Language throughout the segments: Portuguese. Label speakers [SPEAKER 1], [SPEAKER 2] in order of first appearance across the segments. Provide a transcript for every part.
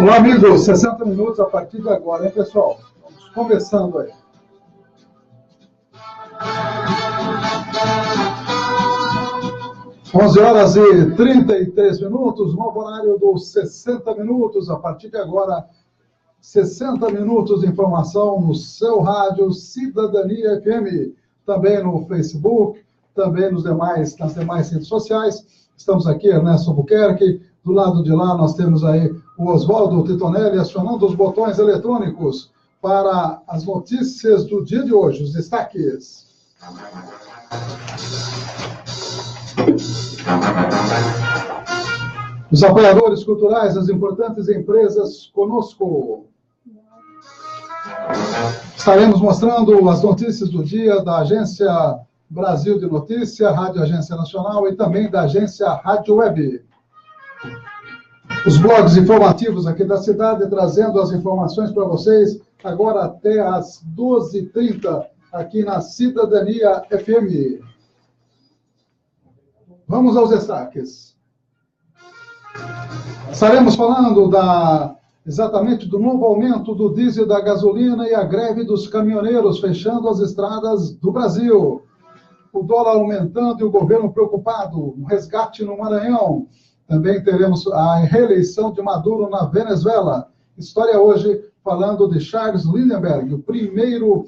[SPEAKER 1] Olá, amigos, 60 minutos a partir de agora, hein, pessoal? Vamos começando aí. Onze horas e 33 minutos, novo horário dos 60 minutos, a partir de agora, 60 minutos de informação no seu rádio Cidadania FM, também no Facebook, também nas demais redes sociais. Estamos aqui, Ernesto Albuquerque, do lado de lá nós temos aí o Oswaldo Titonelli acionando os botões eletrônicos para as notícias do dia de hoje, os destaques. Os apoiadores culturais das importantes empresas conosco. Estaremos mostrando as notícias do dia da Agência Brasil de Notícia, Rádio Agência Nacional e também da Agência Rádio Web. Os blogs informativos aqui da cidade, trazendo as informações para vocês, agora até às 12h30, aqui na Cidadania FM. Vamos aos destaques. Estaremos falando exatamente do novo aumento do diesel, da gasolina e a greve dos caminhoneiros fechando as estradas do Brasil. O dólar aumentando e o governo preocupado, um resgate no Maranhão. Também teremos a reeleição de Maduro na Venezuela. História hoje falando de Charles Lindbergh, o primeiro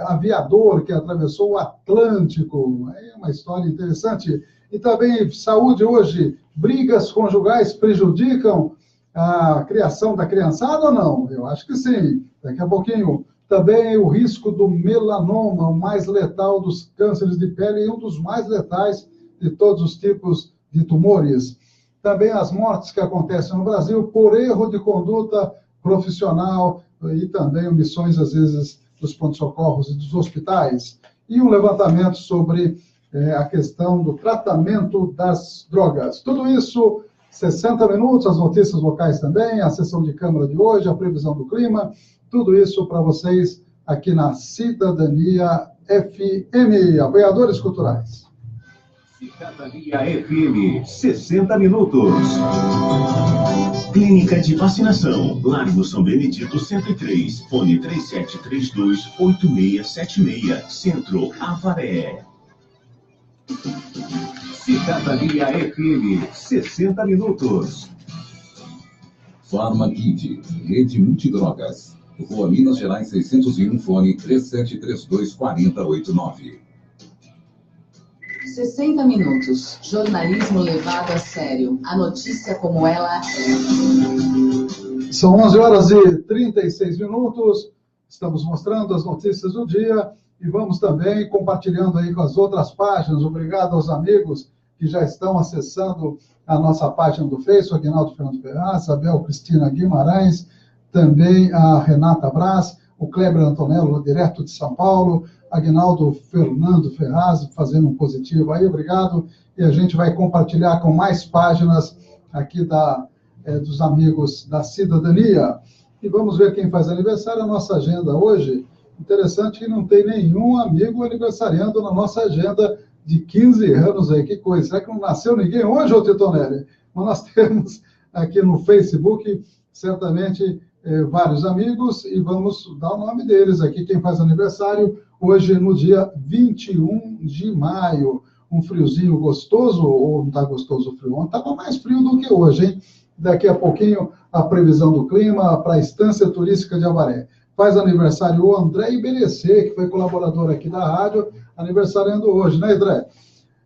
[SPEAKER 1] aviador que atravessou o Atlântico. É uma história interessante. E também saúde hoje, brigas conjugais prejudicam a criação da criançada ou não? Eu acho que sim. Daqui a pouquinho. Também o risco do melanoma, o mais letal dos cânceres de pele e um dos mais letais de todos os tipos de tumores. Também as mortes que acontecem no Brasil por erro de conduta profissional e também omissões, às vezes, dos pontos-socorros e dos hospitais. E um levantamento sobre a questão do tratamento das drogas. Tudo isso, 60 minutos, as notícias locais também, a sessão de Câmara de hoje, a previsão do clima, tudo isso para vocês aqui na Cidadania FM. Apoiadores culturais.
[SPEAKER 2] Cidadania FM, 60 minutos. Clínica de Vacinação, Largo São Benedito 103, fone 3732-8676, Centro, Avaré. Cidadania FM, 60 minutos.
[SPEAKER 3] Farmakid, Rede Multidrogas, Rua Minas Gerais 601, fone 3732-4089.
[SPEAKER 4] 60 minutos. Jornalismo levado a sério. A notícia como ela é.
[SPEAKER 1] São 11 horas e 36 minutos. Estamos mostrando as notícias do dia e vamos também compartilhando aí com as outras páginas. Obrigado aos amigos que já estão acessando a nossa página do Facebook, Aguinaldo Fernando Ferraz, Abel Cristina Guimarães, também a Renata Braz, o Kleber Antonello, direto de São Paulo, Aguinaldo Fernando Ferraz, fazendo um positivo aí, obrigado. E a gente vai compartilhar com mais páginas aqui dos amigos da Cidadania. E vamos ver quem faz aniversário. A nossa agenda hoje, interessante que não tem nenhum amigo aniversariando na nossa agenda de 15 anos aí, que coisa. Será que não nasceu ninguém hoje, ô Titonelli? Mas nós temos aqui no Facebook, certamente, vários amigos, e vamos dar o nome deles aqui, quem faz aniversário hoje no dia 21 de maio. Um friozinho gostoso, ou não está gostoso o frio? Ontem estava mais frio do que hoje, hein? Daqui a pouquinho, a previsão do clima para a Estância Turística de Avaré. Faz aniversário o André Iberecê, que foi colaborador aqui da rádio, aniversariando hoje, né, André?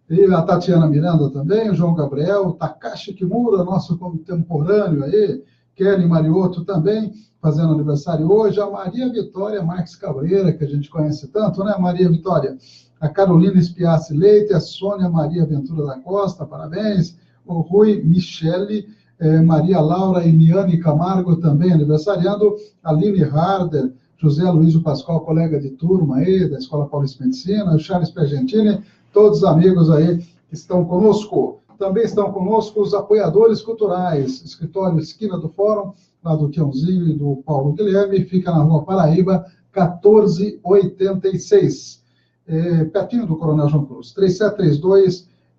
[SPEAKER 1] E a Tatiana Miranda também, o João Gabriel, o Takashi Kimura, nosso contemporâneo aí, Kelly Mariotto também, fazendo aniversário hoje, a Maria Vitória Marques Cabreira, que a gente conhece tanto, né, Maria Vitória? A Carolina Espiace Leite, a Sônia Maria Ventura da Costa, parabéns, o Rui Michele, Maria Laura e Liane Camargo também aniversariando, Aline Harder, José Luiz Pascoal, colega de turma aí, da Escola Paulista de Medicina, o Charles Pergentini, todos os amigos aí que estão conosco. Também estão conosco os apoiadores culturais, escritório Esquina do Fórum, lá do Tiãozinho e do Paulo Guilherme, fica na Rua Paraíba, 1486, pertinho do Coronel João Cruz,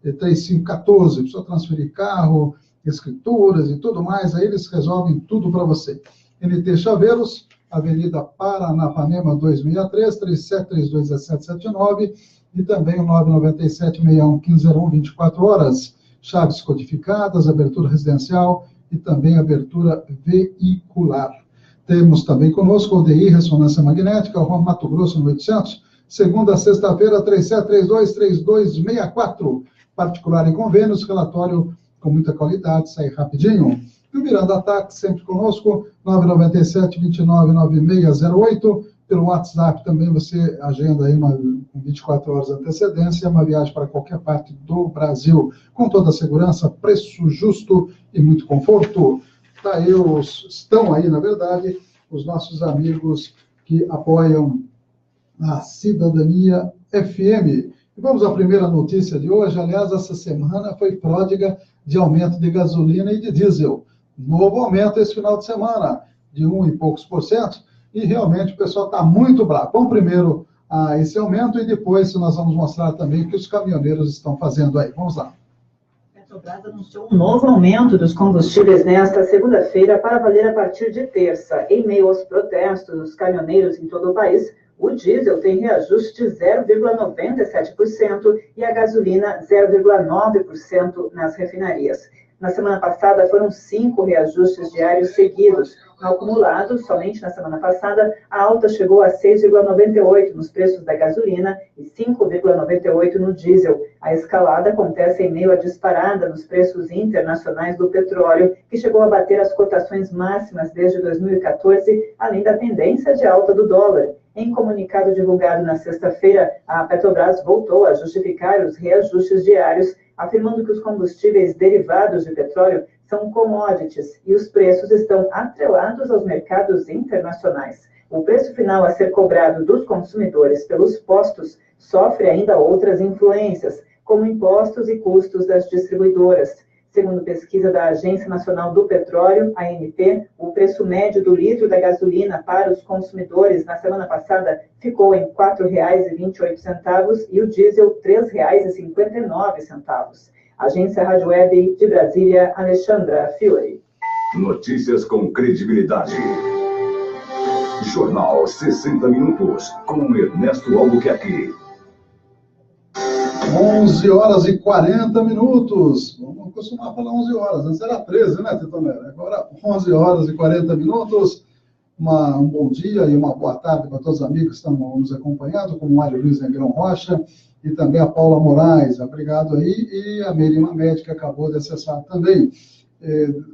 [SPEAKER 1] 3732-3514, precisa transferir carro, escrituras e tudo mais, aí eles resolvem tudo para você. NT Chaveiros, Avenida Paranapanema 263, 3732-1779 e também o 997-61-1501, 24 horas. Chaves codificadas, abertura residencial e também abertura veicular. Temos também conosco o DI Ressonância Magnética, Rua Mato Grosso, no 800, segunda a sexta-feira, 3732-3264. Particular em convênios, relatório com muita qualidade, sai rapidinho. E o Miranda Ataque, sempre conosco, 997-299608. Pelo WhatsApp também você agenda aí com 24 horas de antecedência, uma viagem para qualquer parte do Brasil, com toda a segurança, preço justo e muito conforto. Estão aí, na verdade, os nossos amigos que apoiam a Cidadania FM. E vamos à primeira notícia de hoje. Aliás, essa semana foi pródiga de aumento de gasolina e de diesel. Novo aumento esse final de semana, de 1 e poucos %, e realmente o pessoal está muito bravo. Vamos primeiro a esse aumento e depois nós vamos mostrar também o que os caminhoneiros estão fazendo aí. Vamos lá.
[SPEAKER 5] A Petrobras anunciou um novo aumento dos combustíveis nesta segunda-feira para valer a partir de terça. Em meio aos protestos dos caminhoneiros em todo o país, o diesel tem reajuste de 0,97% e a gasolina 0,9% nas refinarias. Na semana passada, foram 5 reajustes diários seguidos. No acumulado, somente na semana passada, a alta chegou a 6,98% nos preços da gasolina e 5,98% no diesel. A escalada acontece em meio à disparada nos preços internacionais do petróleo, que chegou a bater as cotações máximas desde 2014, além da tendência de alta do dólar. Em comunicado divulgado na sexta-feira, a Petrobras voltou a justificar os reajustes diários, afirmando que os combustíveis derivados de petróleo são commodities e os preços estão atrelados aos mercados internacionais. O preço final a ser cobrado dos consumidores pelos postos sofre ainda outras influências, como impostos e custos das distribuidoras. Segundo pesquisa da Agência Nacional do Petróleo, ANP, o preço médio do litro da gasolina para os consumidores na semana passada ficou em R$ 4,28 e o diesel R$ 3,59. Agência Rádio Web de Brasília, Alexandra Fiore.
[SPEAKER 2] Notícias com credibilidade. Jornal 60 Minutos, com Ernesto Albuquerque.
[SPEAKER 1] 11 horas e 40 minutos. Vamos costumar falar 11 horas. Antes era 13, né, Titonera? Agora 11 horas e 40 minutos. Um bom dia e uma boa tarde para todos os amigos que estão nos acompanhando, como o Mário Luiz Negrão Rocha e também a Paula Moraes. Obrigado aí. E a Merima Médica acabou de acessar também,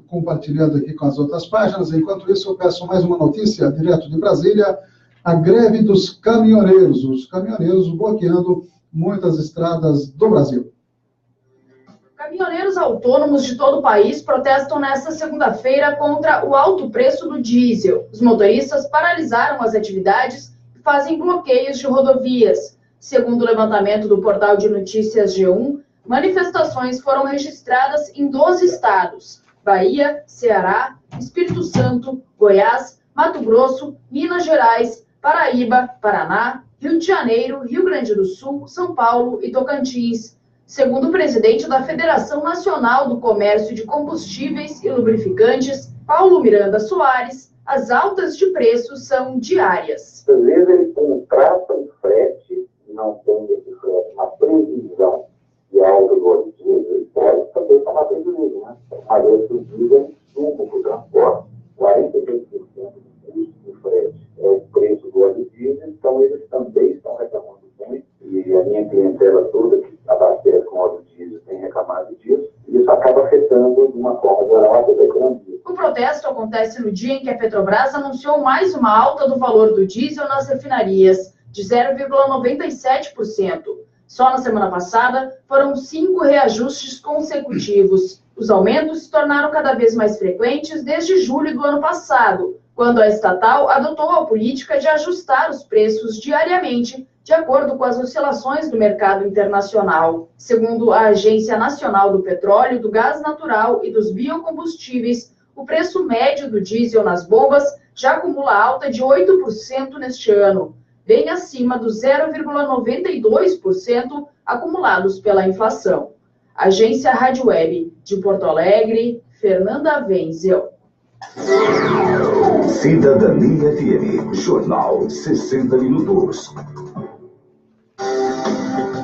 [SPEAKER 1] compartilhando aqui com as outras páginas. Enquanto isso, eu peço mais uma notícia direto de Brasília. A greve dos caminhoneiros. Os caminhoneiros bloqueando muitas estradas do Brasil.
[SPEAKER 6] Caminhoneiros autônomos de todo o país protestam nesta segunda-feira contra o alto preço do diesel. Os motoristas paralisaram as atividades e fazem bloqueios de rodovias. Segundo o levantamento do portal de notícias G1, manifestações foram registradas em 12 estados: Bahia, Ceará, Espírito Santo, Goiás, Mato Grosso, Minas Gerais, Paraíba, Paraná, Rio de Janeiro, Rio Grande do Sul, São Paulo e Tocantins. Segundo o presidente da Federação Nacional do Comércio de Combustíveis e Lubrificantes, Paulo Miranda Soares, as altas de preços são diárias.
[SPEAKER 7] Às vezes ele contrata um frete, não tem esse frete, uma previsão de alta do óleo diesel, ele pode também tomar prejuízo, né? Mas esse diesel é insumo para o transporte, 42% do custo do frete é o preço do óleo diesel, então eles também estão reclamando muito, e a minha clientela toda que abastece com óleo diesel tem reclamado disso, e isso acaba afetando de uma forma geral a economia.
[SPEAKER 6] O protesto acontece no dia em que a Petrobras anunciou mais uma alta do valor do diesel nas refinarias, de 0,97%. Só na semana passada, foram 5 reajustes consecutivos. Os aumentos se tornaram cada vez mais frequentes desde julho do ano passado, quando a estatal adotou a política de ajustar os preços diariamente, de acordo com as oscilações do mercado internacional. Segundo a Agência Nacional do Petróleo, do Gás Natural e dos Biocombustíveis, o preço médio do diesel nas bombas já acumula alta de 8% neste ano, bem acima dos 0,92% acumulados pela inflação. Agência Rádio Web de Porto Alegre, Fernanda Wenzel.
[SPEAKER 2] Cidadania FM, Jornal 60 Minutos.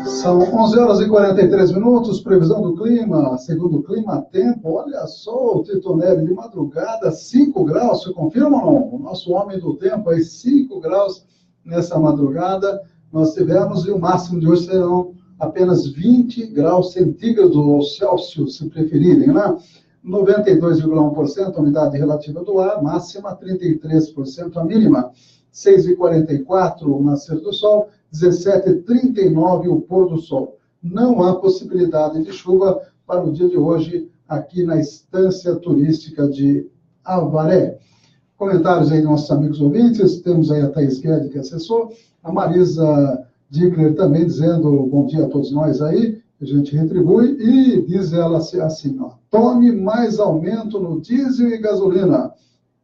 [SPEAKER 1] São 11 horas e 43 minutos, previsão do clima, segundo o Clima Tempo, olha só o Titonelli de madrugada, 5 graus, você confirma ou não? O nosso homem do tempo aí, 5 graus nessa madrugada, nós tivemos, e o máximo de hoje serão apenas 20 graus centígrados ou Celsius, se preferirem, né? 92,1% a umidade relativa do ar, máxima 33% a mínima, 6h44 o nascer do sol, 17h39 o pôr do sol. Não há possibilidade de chuva para o dia de hoje aqui na estância turística de Avaré. Comentários aí dos nossos amigos ouvintes, temos aí a Thaís Guedes, que acessou, a Marisa Dickler também dizendo bom dia a todos nós aí, a gente retribui, e diz ela assim, ó, tome mais aumento no diesel e gasolina.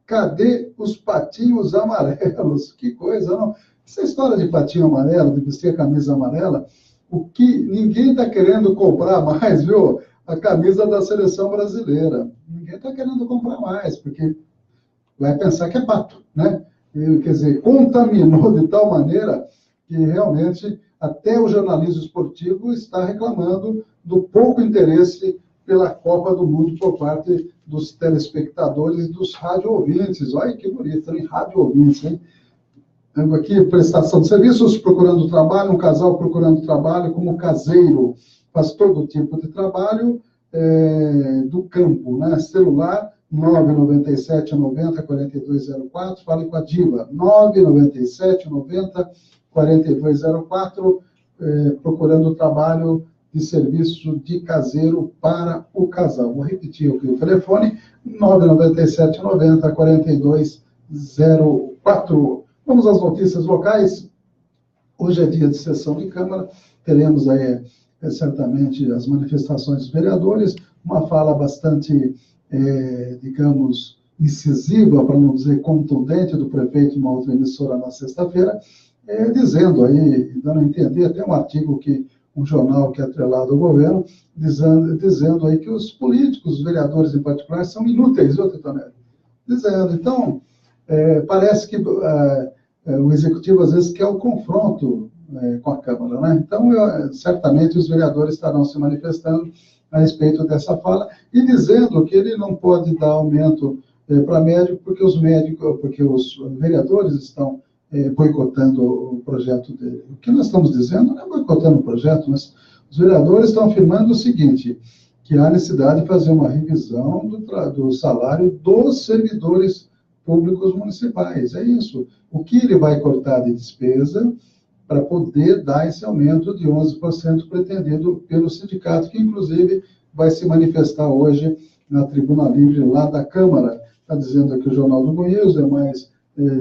[SPEAKER 1] Cadê os patinhos amarelos? Que coisa, não? Essa história de patinho amarelo, de vestir a camisa amarela, o que ninguém está querendo comprar mais, viu? A camisa da seleção brasileira. Ninguém está querendo comprar mais, porque vai pensar que é pato, né? E, quer dizer, contaminou de tal maneira que realmente até o jornalismo esportivo está reclamando do pouco interesse pela Copa do Mundo por parte dos telespectadores e dos rádio-ouvintes. Olha que bonito, hein? Rádio-ouvintes, hein? Aqui, prestação de serviços, procurando trabalho, um casal procurando trabalho como caseiro, faz todo tipo de trabalho do campo, né? Celular, 997 90 4204, fale com a Diva, 997 90 4204, procurando trabalho de serviço de caseiro para o casal. Vou repetir aqui o telefone, 997 90 4204. Vamos às notícias locais. Hoje é dia de sessão de Câmara, teremos aí certamente as manifestações dos vereadores, uma fala bastante, digamos, incisiva, para não dizer contundente, do prefeito em uma outra emissora na sexta-feira, dizendo aí, dando a entender, até um artigo que um jornal que é atrelado ao governo, dizendo aí que os políticos, os vereadores em particular, são inúteis, viu, Titonelli? Dizendo, então, parece que o executivo às vezes quer o confronto com a Câmara, né? Então, certamente os vereadores estarão se manifestando a respeito dessa fala e dizendo que ele não pode dar aumento para médico porque os vereadores estão boicotando o projeto dele. O que nós estamos dizendo não é boicotando o projeto, mas os vereadores estão afirmando o seguinte, que há necessidade de fazer uma revisão do salário dos servidores públicos municipais. É isso. O que ele vai cortar de despesa para poder dar esse aumento de 11% pretendido pelo sindicato, que inclusive vai se manifestar hoje na Tribuna Livre lá da Câmara. Está dizendo aqui o Jornal do Goiás, demais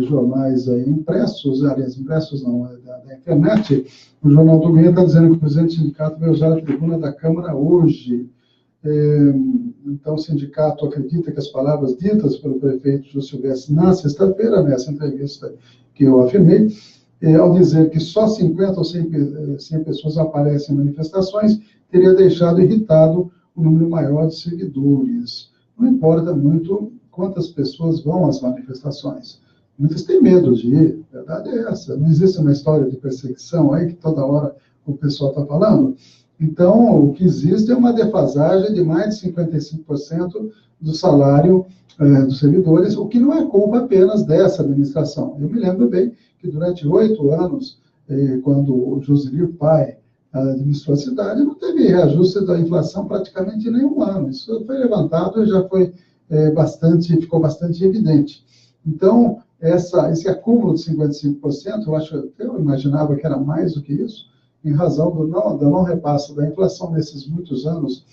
[SPEAKER 1] jornais aí impressos, aliás, impressos não, da internet. O Jornal do Goiás está dizendo que o presidente do sindicato vai usar a tribuna da Câmara hoje. Então, o sindicato acredita que as palavras ditas pelo prefeito Jô Silvestre na sexta-feira, nessa entrevista que eu afirmei, ao dizer que só 50 ou 100 pessoas aparecem em manifestações, teria deixado irritado o número maior de seguidores. Não importa muito quantas pessoas vão às manifestações. Muitas têm medo de ir, a verdade é essa. Não existe uma história de perseguição aí que toda hora o pessoal está falando. Então, o que existe é uma defasagem de mais de 55% do salário dos servidores, o que não é culpa apenas dessa administração. Eu me lembro bem que durante 8 anos, quando o Josilio Pai administrou a cidade, não teve reajuste da inflação praticamente em nenhum ano. Isso foi levantado e já foi ficou bastante evidente. Então, esse acúmulo de 55%, eu imaginava que era mais do que isso, em razão do não repasse da inflação nesses muitos anos,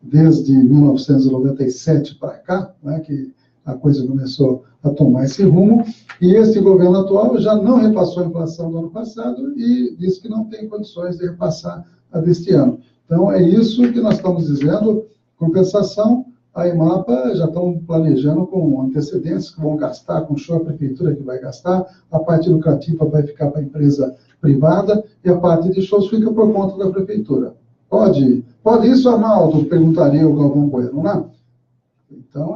[SPEAKER 1] desde 1997 para cá, né, que a coisa começou a tomar esse rumo, e este governo atual já não repassou a inflação do ano passado e diz que não tem condições de repassar a deste ano. Então, é isso que nós estamos dizendo, compensação. A EMAPA já estão planejando com antecedência que vão gastar, com show a prefeitura que vai gastar, a parte lucrativa vai ficar para a empresa privada e a parte de shows fica por conta da prefeitura. Pode isso, Arnaldo? Perguntaria o Galvão Bueno, não é? Então,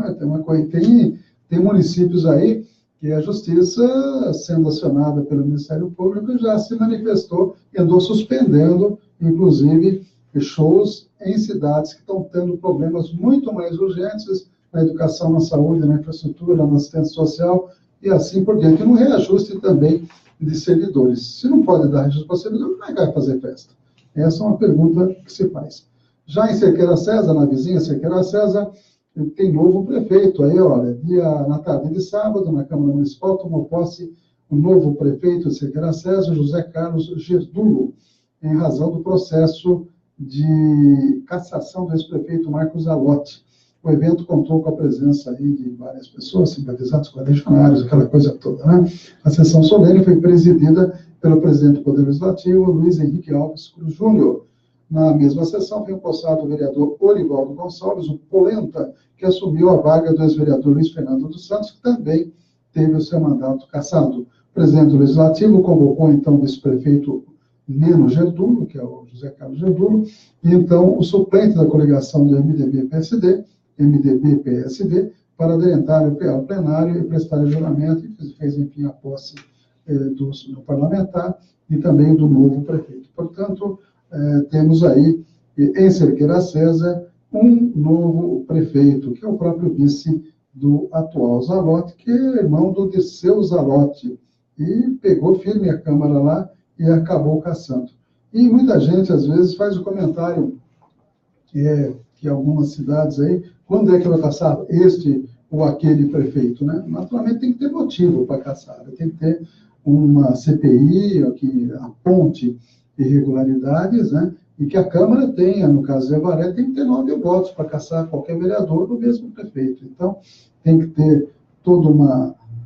[SPEAKER 1] tem municípios aí que a Justiça, sendo acionada pelo Ministério Público, já se manifestou e andou suspendendo, inclusive, shows em cidades que estão tendo problemas muito mais urgentes na educação, na saúde, na infraestrutura, na assistência social e assim por diante. E no reajuste também de servidores. Se não pode dar reajuste para servidor, como é que vai fazer festa? Essa é uma pergunta que se faz. Já em Cerqueira César, na vizinha Cerqueira César, tem novo prefeito. Aí, olha, na tarde de sábado, na Câmara Municipal, tomou posse o novo prefeito de Cerqueira César, José Carlos Gerdulo, em razão do processo de cassação do ex-prefeito Marcos Alotti. O evento contou com a presença aí de várias pessoas, simpatizantes, correligionários, aquela coisa toda, né? A sessão solene foi presidida pelo presidente do Poder Legislativo, Luiz Henrique Alves Cruz Júnior. Na mesma sessão foi empossado o vereador Orivaldo Gonçalves, o Polenta, que assumiu a vaga do ex-vereador Luiz Fernando dos Santos, que também teve o seu mandato cassado. O presidente do Legislativo convocou, então, o vice-prefeito Neno Gerdulo, que é o José Carlos Gerdulo, e, então, o suplente da coligação do MDB-PSD, para adentar ao plenário e prestar juramento, e fez, enfim, a posse do parlamentar e também do novo prefeito. Portanto, temos aí, em Cerqueira César, um novo prefeito, que é o próprio vice do atual Zalotti, que é irmão do Dirceu Zalotti, e pegou firme a Câmara lá e acabou cassando. E muita gente, às vezes, faz o comentário que algumas cidades aí, quando é que vai caçar este ou aquele prefeito, né? Naturalmente tem que ter motivo para caçar, tem que ter uma CPI que aponte irregularidades, né? E que a Câmara tenha, no caso de Avaré, tem que ter 9 votos para caçar qualquer vereador do mesmo prefeito. Então, tem que ter toda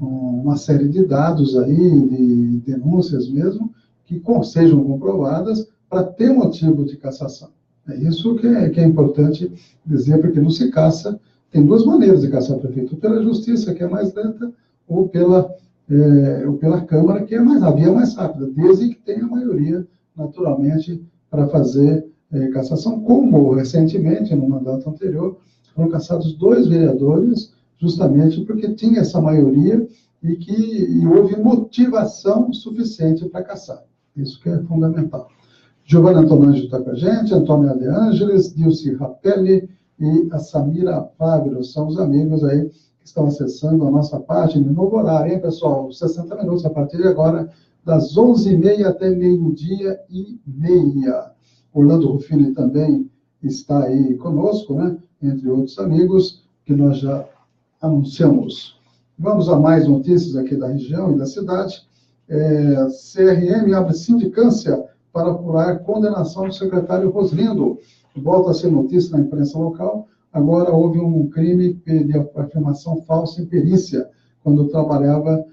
[SPEAKER 1] uma série de dados aí, de denúncias mesmo, que sejam comprovadas para ter motivo de cassação. É isso que é importante dizer, porque não se caça. Tem duas maneiras de caçar prefeito: ou pela Justiça, que é mais lenta, ou pela Câmara, que é a via mais rápida, desde que tenha maioria, naturalmente, para fazer cassação, como recentemente, no mandato anterior, foram cassados 2 vereadores, justamente porque tinha essa maioria e houve motivação suficiente para cassar. Isso que é fundamental. Giovanni Antonanjo está com a gente, Antônio De Ângeles, Dilce Rapelli e a Samira Fábio, são os amigos aí que estão acessando a nossa página no novo horário, hein, pessoal? 60 minutos a partir de agora, das 11h30 até meio-dia e meia. Orlando Rufini também está aí conosco, né? Entre outros amigos que nós já anunciamos. Vamos a mais notícias aqui da região e da cidade. CRM abre sindicância para apurar condenação do secretário Roslindo. Volta a ser notícia na imprensa local. Agora houve um crime de afirmação falsa em perícia, quando trabalhava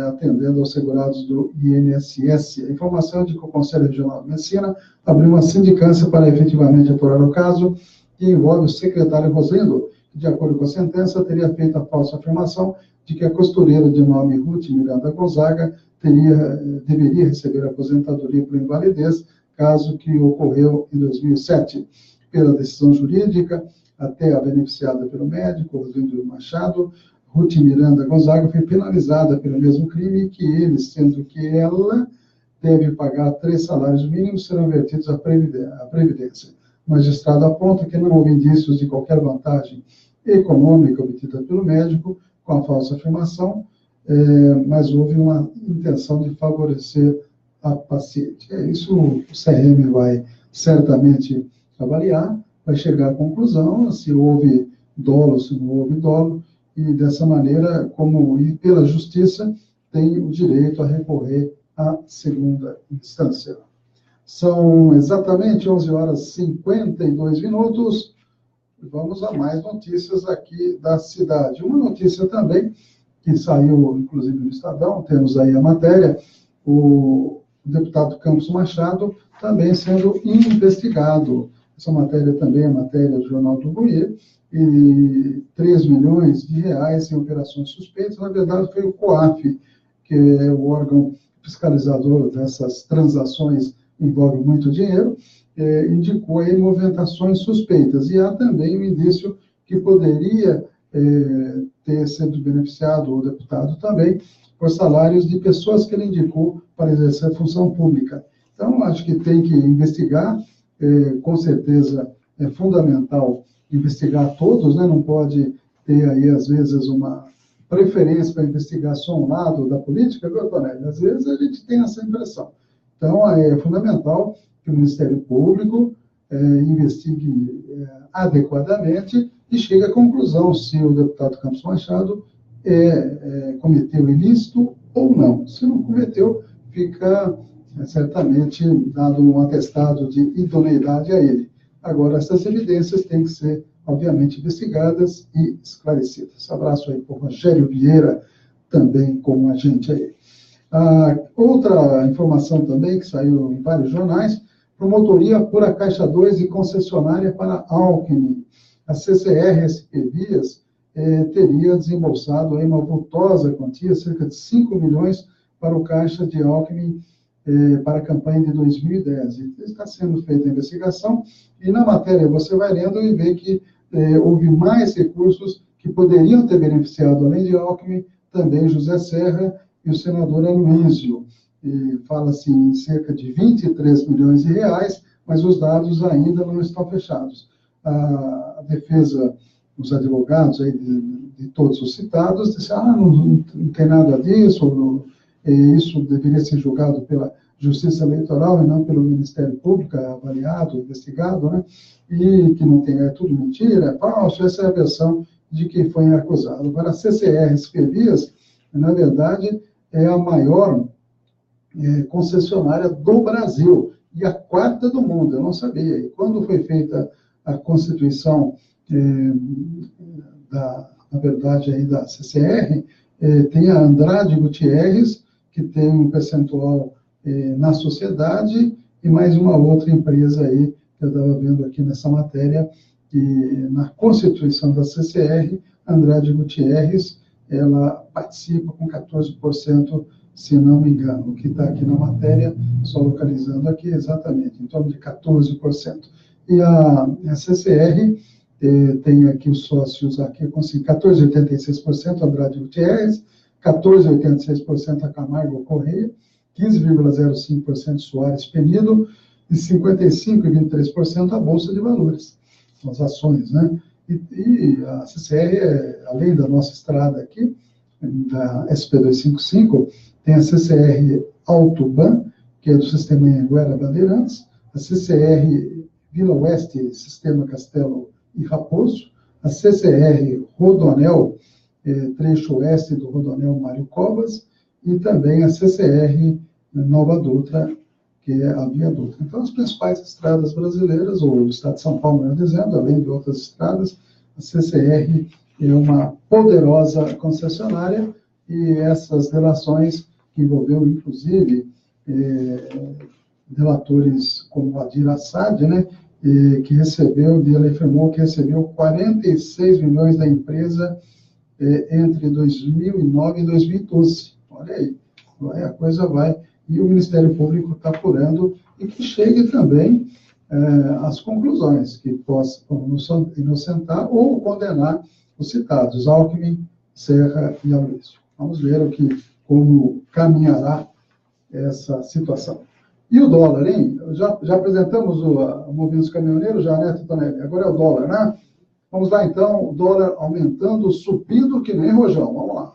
[SPEAKER 1] atendendo aos segurados do INSS. A informação é de que o Conselho Regional de Messina abriu uma sindicância para efetivamente apurar o caso, que envolve o secretário Roslindo, que, de acordo com a sentença, teria feito a falsa afirmação de que a costureira de nome Ruth Miranda Gonzaga deveria receber aposentadoria por invalidez, caso que ocorreu em 2007. Pela decisão jurídica, até a beneficiada pelo médico, Roslindo Machado, Ruth Miranda Gonzaga foi penalizada pelo mesmo crime que ele, sendo que ela deve pagar 3 salários mínimos, serão vertidos à Previdência. O magistrado aponta que não houve indícios de qualquer vantagem econômica obtida pelo médico com a falsa afirmação, mas houve uma intenção de favorecer a paciente. Isso o CRM vai certamente avaliar, vai chegar à conclusão se houve dolo, se não houve dolo, e dessa maneira, como ir pela Justiça, tem o direito a recorrer à segunda instância. São exatamente 11h52. Vamos a mais notícias aqui da cidade. Uma notícia também, que saiu, inclusive, no Estadão, temos aí a matéria, o deputado Campos Machado também sendo investigado. Essa matéria também é matéria do Jornal do Buie, e 3 milhões de reais em operações suspeitas. Na verdade, foi o COAF, que é o órgão fiscalizador dessas transações, envolve muito dinheiro, indicou aí movimentações suspeitas. E há também um indício que poderia ter sido beneficiado, o deputado também, por salários de pessoas que ele indicou para exercer a função pública. Então, acho que tem que investigar, com certeza é fundamental investigar todos, né? Não pode ter aí, às vezes, uma preferência para investigar só um lado da política, viu, Tonelli? Às vezes a gente tem essa impressão. Então, é fundamental que o Ministério Público investigue adequadamente e chegue à conclusão se o deputado Campos Machado cometeu ilícito ou não. Se não cometeu, fica certamente dado um atestado de idoneidade a ele. Agora, essas evidências têm que ser, obviamente, investigadas e esclarecidas. Abraço aí para o Rogério Vieira, também com a gente aí. Outra informação também, que saiu em vários jornais: promotoria apura Caixa 2 e concessionária para Alckmin. A CCR SP Vias teria desembolsado aí uma vultosa quantia, cerca de 5 milhões, para o Caixa de Alckmin, para a campanha de 2010. Está sendo feita a investigação, e na matéria você vai lendo e vê que houve mais recursos que poderiam ter beneficiado, além de Alckmin, também José Serra e o senador Aloysio. Fala-se em cerca de 23 milhões de reais, mas os dados ainda não estão fechados. A defesa, os advogados aí de todos os citados, disseram não tem nada disso, isso deveria ser julgado pela Justiça Eleitoral e não pelo Ministério Público, avaliado, investigado, né? E que não tem, é tudo mentira, é falso. Essa é a versão de quem foi acusado. Agora, a CCR SP Vias, na verdade, é a maior concessionária do Brasil e a quarta do mundo. Eu não sabia. E quando foi feita a constituição na verdade, aí da CCR, tem a Andrade Gutierrez, que tem um percentual na sociedade, e mais uma outra empresa aí, que eu estava vendo aqui nessa matéria, que na constituição da CCR, Andrade Gutierrez, ela participa com 14%, se não me engano. O que está aqui na matéria, só localizando aqui exatamente, em torno de 14%. E a CCR tem aqui os sócios, aqui com 14,86% Andrade Gutierrez, 14,86% a Camargo Correia, 15,05% Soares Penido e 55,23% a Bolsa de Valores, as ações, né? E a CCR, além da nossa estrada aqui, da SP255, tem a CCR Autoban, que é do Sistema Anhanguera Bandeirantes, a CCR Vila Oeste, Sistema Castelo e Raposo, a CCR Rodonel, trecho oeste do Rodonel Mário Covas, e também a CCR Nova Dutra, que é a Via Dutra. Então, as principais estradas brasileiras, ou do estado de São Paulo, melhor dizendo, além de outras estradas, a CCR é uma poderosa concessionária, e essas relações que envolveu, inclusive, delatores como Adir Assad, né, que recebeu, ele afirmou que recebeu 46 milhões da empresa entre 2009 e 2012. Olha aí, a coisa vai. E o Ministério Público está apurando, e que chegue também às conclusões, que possam inocentar ou condenar os citados, Alckmin, Serra e Aloysio. Vamos ver como caminhará essa situação. E o dólar, hein? Já apresentamos o movimento dos caminhoneiros, já, né, Tonelli? Agora é o dólar, né? Vamos lá, então, o dólar aumentando, subindo que nem rojão. Vamos lá.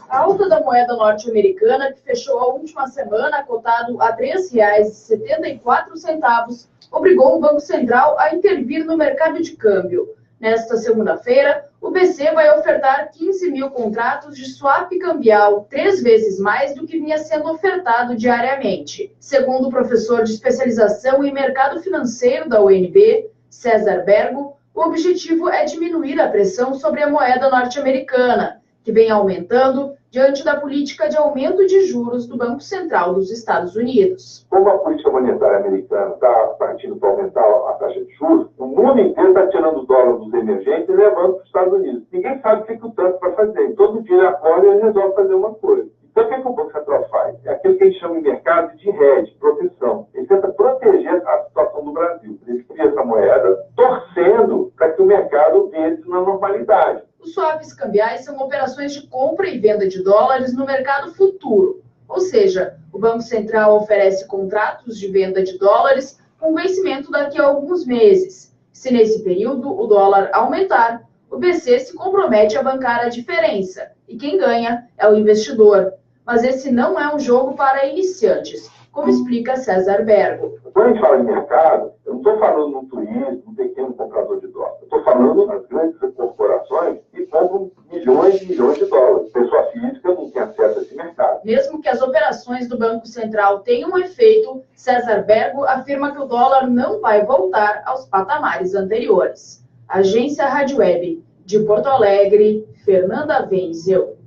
[SPEAKER 6] A alta da moeda norte-americana, que fechou a última semana cotado a R$ 3,74, obrigou o Banco Central a intervir no mercado de câmbio. Nesta segunda-feira, o BC vai ofertar 15 mil contratos de swap cambial, 3 vezes mais do que vinha sendo ofertado diariamente. Segundo o professor de especialização em mercado financeiro da UNB, César Bergo, o objetivo é diminuir a pressão sobre a moeda norte-americana, que vem aumentando diante da política de aumento de juros do Banco Central dos Estados Unidos.
[SPEAKER 7] Como a política monetária americana está partindo para aumentar a taxa de juros, o mundo inteiro está tirando o dólar dos emergentes e levando para os Estados Unidos. Ninguém sabe o que o Trump vai fazer. Todo dia ele acorda e ele resolve fazer uma coisa. Então, o que o Banco Central faz? É aquilo que a gente chama em mercado de hedge, proteção. Ele tenta proteger a situação do Brasil. Ele cria essa moeda torcendo para que o mercado entre na normalidade.
[SPEAKER 6] Os swaps cambiais são operações de compra e venda de dólares no mercado futuro. Ou seja, o Banco Central oferece contratos de venda de dólares com vencimento daqui a alguns meses. Se nesse período o dólar aumentar, o BC se compromete a bancar a diferença. E quem ganha é o investidor. Mas esse não é um jogo para iniciantes, como explica César Bergo.
[SPEAKER 7] Quando a gente fala em mercado, eu não estou falando no turista, no pequeno comprador de dólar. Eu estou falando nas grandes corporações que compram milhões e milhões de dólares. Pessoa física não tem acesso a esse mercado.
[SPEAKER 6] Mesmo que as operações do Banco Central tenham um efeito, César Bergo afirma que o dólar não vai voltar aos patamares anteriores. Agência Rádio Web, de Porto Alegre, Fernanda Wenzel.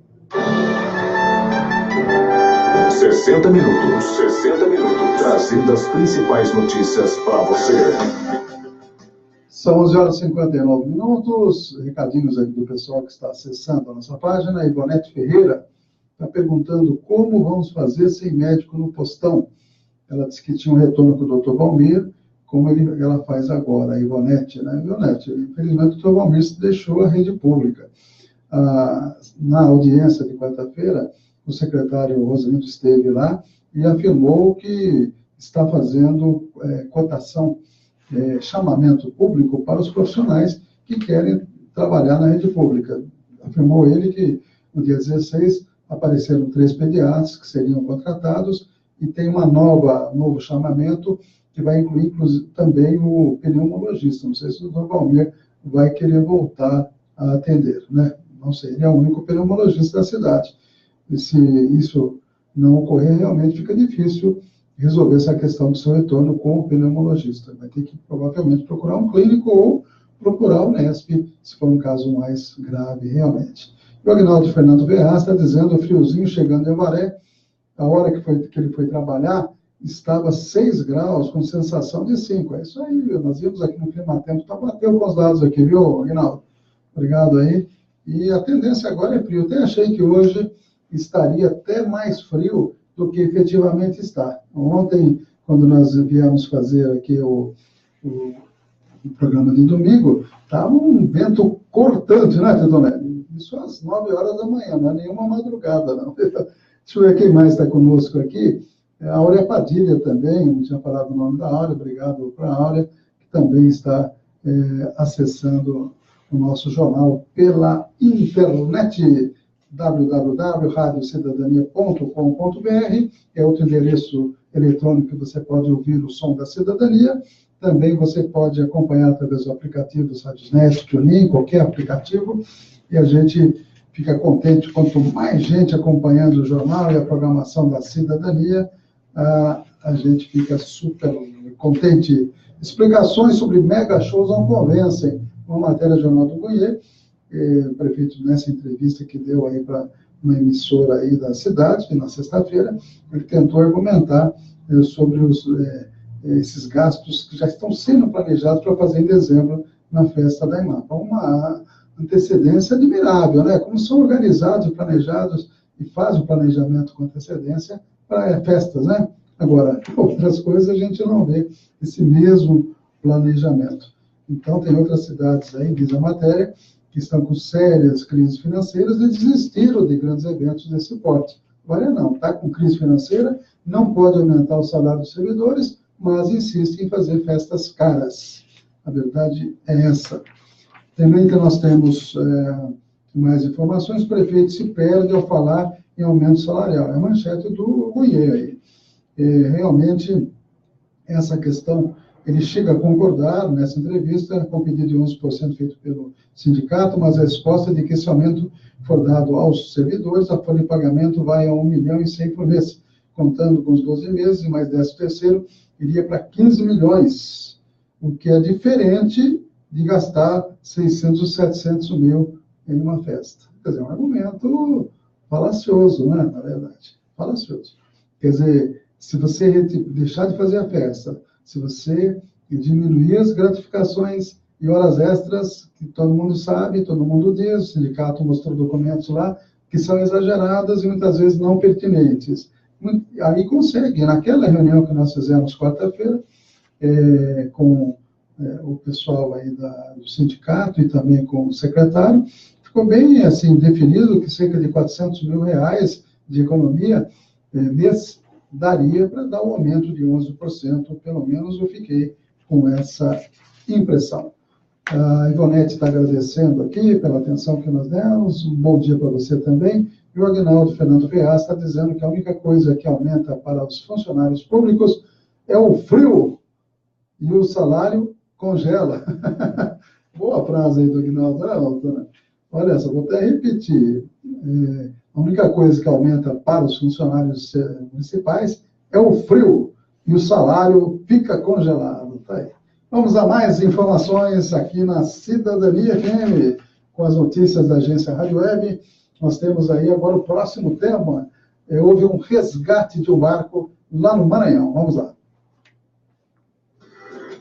[SPEAKER 2] 60 minutos, trazendo as principais notícias para você.
[SPEAKER 1] São 11h59. Recadinhos aqui do pessoal que está acessando a nossa página. A Ivonete Ferreira está perguntando como vamos fazer sem médico no postão. Ela disse que tinha um retorno com o Dr. Valmir, como ela faz agora, a Ivonete, né? Ivonete, infelizmente o Dr. Valmir deixou a rede pública. Na audiência de quarta-feira, o secretário Rosalindo esteve lá e afirmou que está fazendo cotação, chamamento público para os profissionais que querem trabalhar na rede pública. Afirmou ele que no dia 16 apareceram 3 pediatras que seriam contratados e tem novo chamamento que vai incluir também o pneumologista. Não sei se o Dr. Valmir vai querer voltar a atender, né? Não sei, ele é o único pneumologista da cidade. E se isso não ocorrer, realmente fica difícil resolver essa questão do seu retorno com o pneumologista. Vai ter que, provavelmente, procurar um clínico ou procurar o Unesp, se for um caso mais grave, realmente. O Agnaldo Fernando Verraz está dizendo, o friozinho chegando em Avaré, a hora que ele foi trabalhar, estava 6 graus, com sensação de 5. É isso aí, viu? Nós vimos aqui no Climatempo, está batendo com os dados aqui, viu, Agnaldo? Obrigado aí. E a tendência agora é frio. Eu até achei que hoje estaria até mais frio do que efetivamente está. Ontem, quando nós viemos fazer aqui o programa de domingo, estava um vento cortante, né, Tetonelli? Isso às 9 horas da manhã, não é nenhuma madrugada, não. Deixa eu ver quem mais está conosco aqui. A Áurea Padilha também, não tinha falado o nome da Áurea, obrigado para a Áurea, que também está acessando o nosso jornal pela internet, www.radiocidadania.com.br, é outro endereço eletrônico que você pode ouvir o som da cidadania. Também você pode acompanhar através do aplicativo Radiosnet, TuneIn, qualquer aplicativo, e a gente fica contente quanto mais gente acompanhando o jornal e a programação da cidadania, a gente fica super contente. Explicações sobre mega shows não convencem. Uma matéria do Jornal do Goiê, o prefeito, nessa entrevista que deu aí para uma emissora aí da cidade, na sexta-feira, ele tentou argumentar sobre esses gastos que já estão sendo planejados para fazer em dezembro na festa da IMAPA. Uma antecedência admirável, né? Como são organizados e planejados e fazem o planejamento com antecedência para festas, né? Agora, outras coisas a gente não vê esse mesmo planejamento. Então, tem outras cidades aí, diz a matéria, que estão com sérias crises financeiras e desistiram de grandes eventos desse porte. Agora não, está com crise financeira, não pode aumentar o salário dos servidores, mas insiste em fazer festas caras. A verdade é essa. Também que nós temos mais informações, o prefeito se perde ao falar em aumento salarial. É a manchete do Goiê aí. Realmente, essa questão, ele chega a concordar nessa entrevista com o pedido de 11% feito pelo sindicato, mas a resposta é de que esse aumento for dado aos servidores, a folha de pagamento vai a 1,1 milhão por mês, contando com os 12 meses, e mais 13º, iria para 15 milhões, o que é diferente de gastar 600 ou 700 mil em uma festa. Quer dizer, é um argumento falacioso, né, na verdade, falacioso. Quer dizer, se você deixar de fazer a festa, se você diminuir as gratificações e horas extras, que todo mundo sabe, todo mundo diz, o sindicato mostrou documentos lá, que são exageradas e muitas vezes não pertinentes. Aí consegue, naquela reunião que nós fizemos quarta-feira, com o pessoal aí do sindicato e também com o secretário, ficou bem assim definido que cerca de R$400 mil de economia mês daria para dar um aumento de 11%, pelo menos eu fiquei com essa impressão. A Ivonete está agradecendo aqui pela atenção que nós demos, um bom dia para você também. E o Aguinaldo Fernando Ferraz está dizendo que a única coisa que aumenta para os funcionários públicos é o frio e o salário congela. Boa frase aí do Aguinaldo. Olha só, vou até repetir. A única coisa que aumenta para os funcionários municipais é o frio e o salário fica congelado. Tá aí. Vamos a mais informações aqui na Cidadania FM, com as notícias da agência Rádio Web. Nós temos aí agora o próximo tema. Houve um resgate de um barco lá no Maranhão. Vamos lá.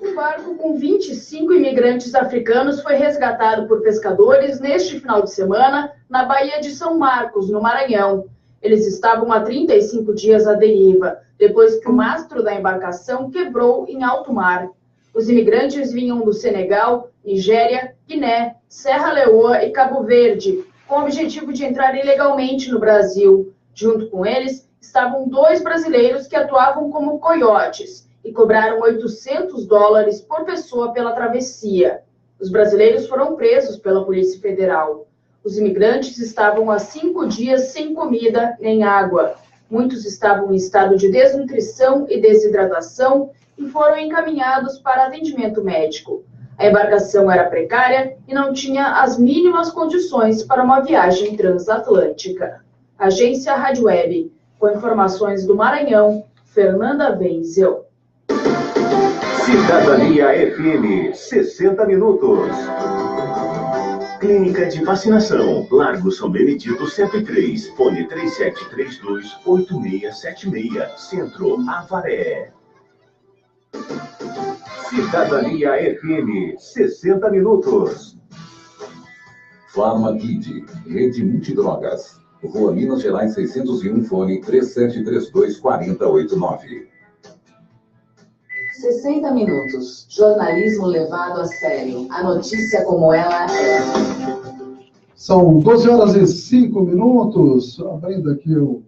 [SPEAKER 6] Um barco com 25 imigrantes africanos foi resgatado por pescadores neste final de semana na Baía de São Marcos, no Maranhão. Eles estavam há 35 dias à deriva, depois que o mastro da embarcação quebrou em alto mar. Os imigrantes vinham do Senegal, Nigéria, Guiné, Serra Leoa e Cabo Verde, com o objetivo de entrar ilegalmente no Brasil. Junto com eles estavam 2 brasileiros que atuavam como coiotes e cobraram $800 por pessoa pela travessia. Os brasileiros foram presos pela Polícia Federal. Os imigrantes estavam há 5 dias sem comida nem água. Muitos estavam em estado de desnutrição e desidratação e foram encaminhados para atendimento médico. A embarcação era precária e não tinha as mínimas condições para uma viagem transatlântica. Agência Rádio Web, com informações do Maranhão, Fernanda Wenzel.
[SPEAKER 2] Cidadania FM, 60 minutos. Clínica de Vacinação, Largo São Benedito 103, fone 3732-8676, Centro, Avaré. Cidadania FM, 60 minutos.
[SPEAKER 3] Farmakid, Rede Multidrogas. Rua Minas Gerais 601, fone 3732-4089.
[SPEAKER 4] 60 minutos. Jornalismo levado a sério. A notícia como ela é.
[SPEAKER 1] São 12 horas e 5 minutos. Abrindo aqui o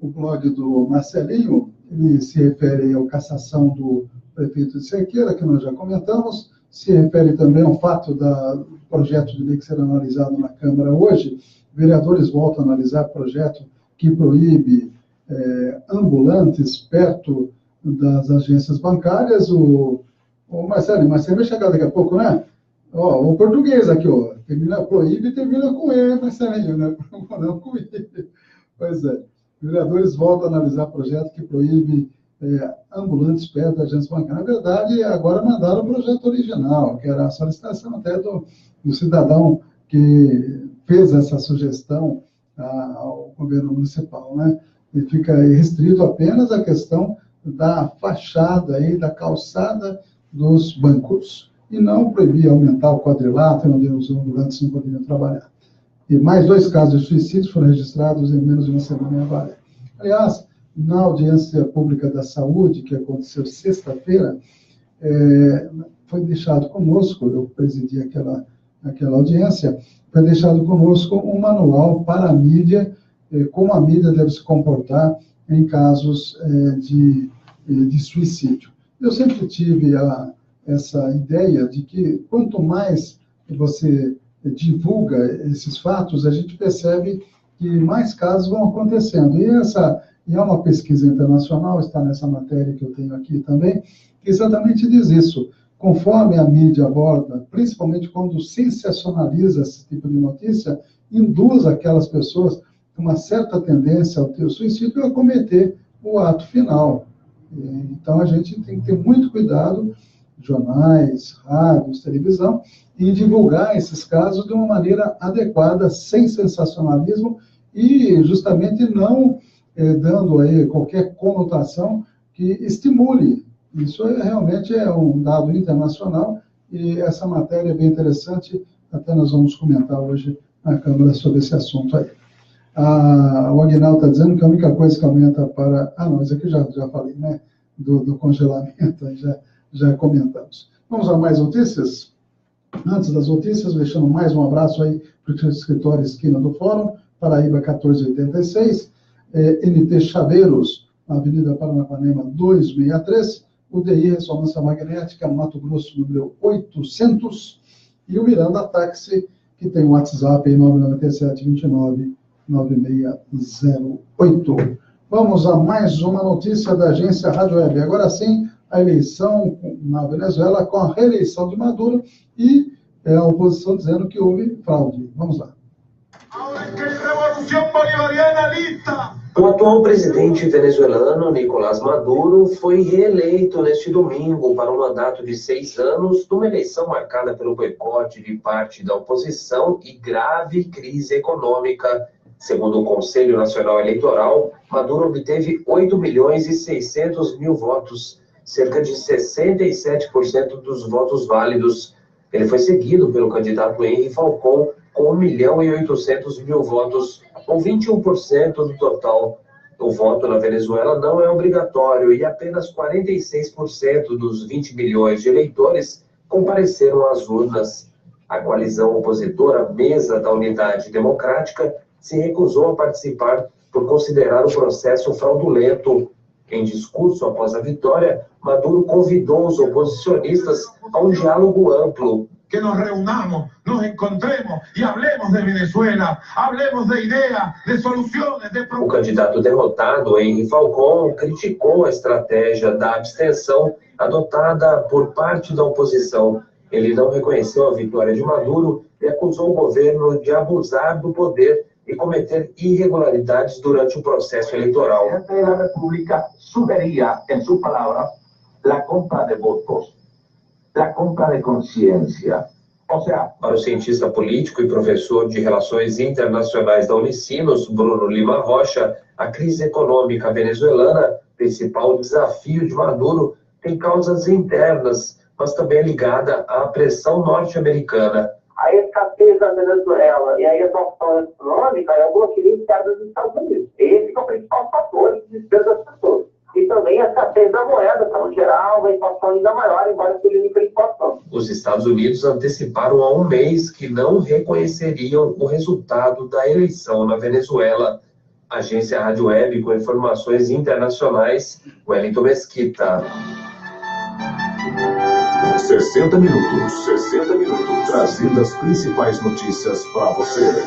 [SPEAKER 1] blog do Marcelinho, ele se refere à cassação do prefeito de Cerqueira, que nós já comentamos, se refere também ao fato do projeto de lei que será analisado na Câmara hoje. Vereadores voltam a analisar projeto que proíbe ambulantes perto das agências bancárias. O Marcelo vai chegar daqui a pouco, né? O português aqui, proíbe e termina com E, Marcelinho, né? Não com I. Pois é. Vereadores voltam a analisar projeto que proíbe ambulantes perto da agência bancária. Na verdade, agora mandaram o projeto original, que era a solicitação até do cidadão que fez essa sugestão ao governo municipal, né? E fica restrito apenas a questão da fachada aí, da calçada dos bancos. E não proibir aumentar o quadrilátero, onde os ambulantes não poderiam trabalhar. E mais 2 casos de suicídios foram registrados em menos de uma semana em Avaré. Aliás, na audiência pública da saúde, que aconteceu sexta-feira, foi deixado conosco, eu presidi aquela audiência, foi deixado conosco um manual para a mídia, como a mídia deve se comportar em casos de suicídio. Eu sempre tive essa ideia de que quanto mais você divulga esses fatos, a gente percebe que mais casos vão acontecendo. E é uma pesquisa internacional, está nessa matéria que eu tenho aqui também, que exatamente diz isso. Conforme a mídia aborda, principalmente quando sensacionaliza esse tipo de notícia, induz aquelas pessoas uma certa tendência ao ter o suicídio e a cometer o ato final. Então, a gente tem que ter muito cuidado, jornais, rádios, televisão, em divulgar esses casos de uma maneira adequada, sem sensacionalismo e justamente não dando aí qualquer conotação que estimule. Isso realmente é um dado internacional e essa matéria é bem interessante, até nós vamos comentar hoje na Câmara sobre esse assunto aí. O Aguinaldo está dizendo que a única coisa que aumenta para... não, isso aqui já falei, né? Do congelamento, já comentamos. Vamos a mais notícias? Antes das notícias, deixando mais um abraço aí para o escritório Esquina do Fórum, Paraíba 1486, NT Chaveiros, na Avenida Paranapanema 263, UDI Ressonância Magnética, Mato Grosso, número 800, e o Miranda Táxi, que tem o WhatsApp em 997-29-9608. Vamos a mais uma notícia da agência Rádio Web. Agora sim, a eleição na Venezuela com a reeleição de Maduro e a oposição dizendo que houve fraude. Vamos lá.
[SPEAKER 8] O atual presidente venezuelano, Nicolás Maduro, foi reeleito neste domingo para um mandato de 6 anos, numa eleição marcada pelo boicote de parte da oposição e grave crise econômica. Segundo o Conselho Nacional Eleitoral, Maduro obteve 8.600.000 votos, cerca de 67% dos votos válidos. Ele foi seguido pelo candidato Henry Falcón, com 1.800.000 votos, ou 21% do total. O voto na Venezuela não é obrigatório e apenas 46% dos 20 milhões de eleitores compareceram às urnas. A coalizão opositora Mesa da Unidade Democrática se recusou a participar por considerar o processo fraudulento. Em discurso após a vitória, Maduro convidou os oposicionistas a um diálogo amplo.
[SPEAKER 9] Que nos reunamos, nos encontremos e hablemos de Venezuela, hablemos de ideas, de soluções, de...
[SPEAKER 8] O candidato derrotado, Henry Falcón, criticou a estratégia da abstenção adotada por parte da oposição. Ele não reconheceu a vitória de Maduro e acusou o governo de abusar do poder e cometer irregularidades durante o processo eleitoral.
[SPEAKER 7] A República sugería, en sus palabras, la compra de votos, la compra de conciencia.
[SPEAKER 8] Para o cientista político e professor de Relações Internacionais da Unicinos, Bruno Lima Rocha, a crise econômica venezuelana, principal desafio de Maduro, tem causas internas, mas também ligada à pressão norte-americana.
[SPEAKER 7] A escassez da Venezuela e a exaustão econômica é o bloqueio interno dos Estados Unidos. Esse é o principal fator de desespero das pessoas. E também a escassez da moeda, para gerar uma inflação ainda maior, embora seja uma inflação.
[SPEAKER 8] Os Estados Unidos anteciparam há um mês que não reconheceriam o resultado da eleição na Venezuela. Agência Rádio Web com informações internacionais, Wellington Mesquita.
[SPEAKER 2] 60 minutos, trazendo as principais notícias para você.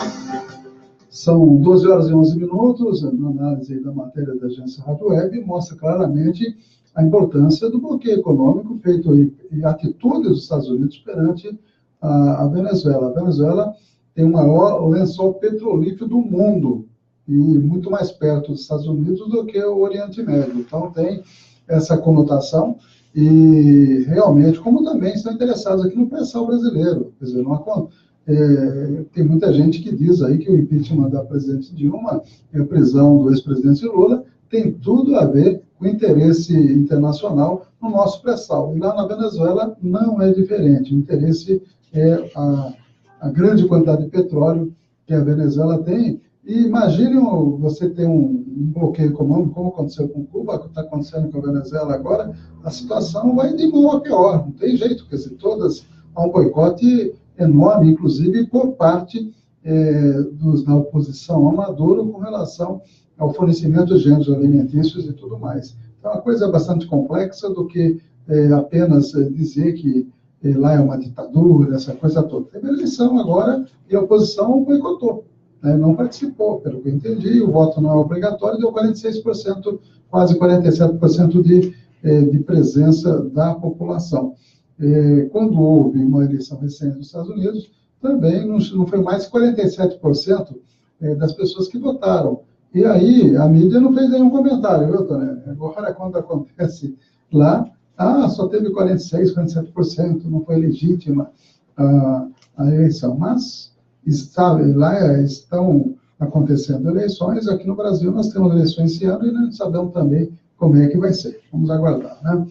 [SPEAKER 1] São 12 horas e 11 minutos, a análise da matéria da agência Rádio Web mostra claramente a importância do bloqueio econômico feito e atitudes dos Estados Unidos perante a Venezuela. A Venezuela tem o maior lençol petrolífero do mundo e muito mais perto dos Estados Unidos do que o Oriente Médio. Então tem essa conotação e realmente, como também estão interessados aqui no pré-sal brasileiro. Quer dizer, tem muita gente que diz aí que o impeachment da presidente Dilma e a prisão do ex-presidente Lula tem tudo a ver com o interesse internacional no nosso pré-sal. E lá na Venezuela não é diferente. O interesse é a grande quantidade de petróleo que a Venezuela tem. E imagine você ter um bloqueio econômico, como aconteceu com Cuba, o que está acontecendo com a Venezuela agora, a situação vai de mal a pior. Não tem jeito, quer dizer, há um boicote enorme, inclusive por parte da oposição a Maduro com relação ao fornecimento de gêneros alimentícios e tudo mais. Então, é uma coisa bastante complexa do que apenas dizer que lá é uma ditadura, essa coisa toda. Teve eleição agora e a oposição boicotou, não participou, pelo que eu entendi, o voto não é obrigatório, deu 46%, quase 47% de presença da população. Quando houve uma eleição recente nos Estados Unidos, também não foi mais de 47% das pessoas que votaram. E aí, a mídia não fez nenhum comentário, viu, Tony? Agora, quando acontece lá, só teve 46%, 47%, não foi legítima a eleição. Mas lá estão acontecendo eleições. Aqui no Brasil nós temos eleições esse ano e não sabemos também como é que vai ser. Vamos aguardar, né?